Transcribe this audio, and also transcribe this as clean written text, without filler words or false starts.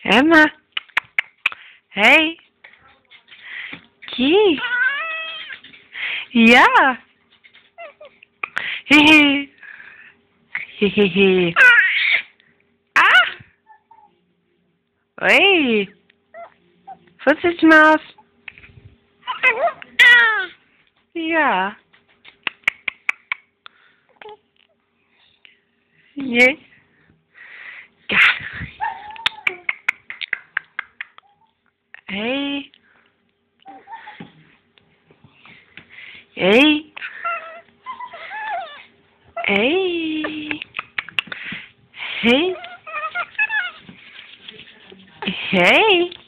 Emma. Hey. Kie. Ja. Hehe. Hehehe. Ah. Oi. Futzelsmaus. Ja. Je. Ja. Hey. Hey. Hey. Hey. Hey.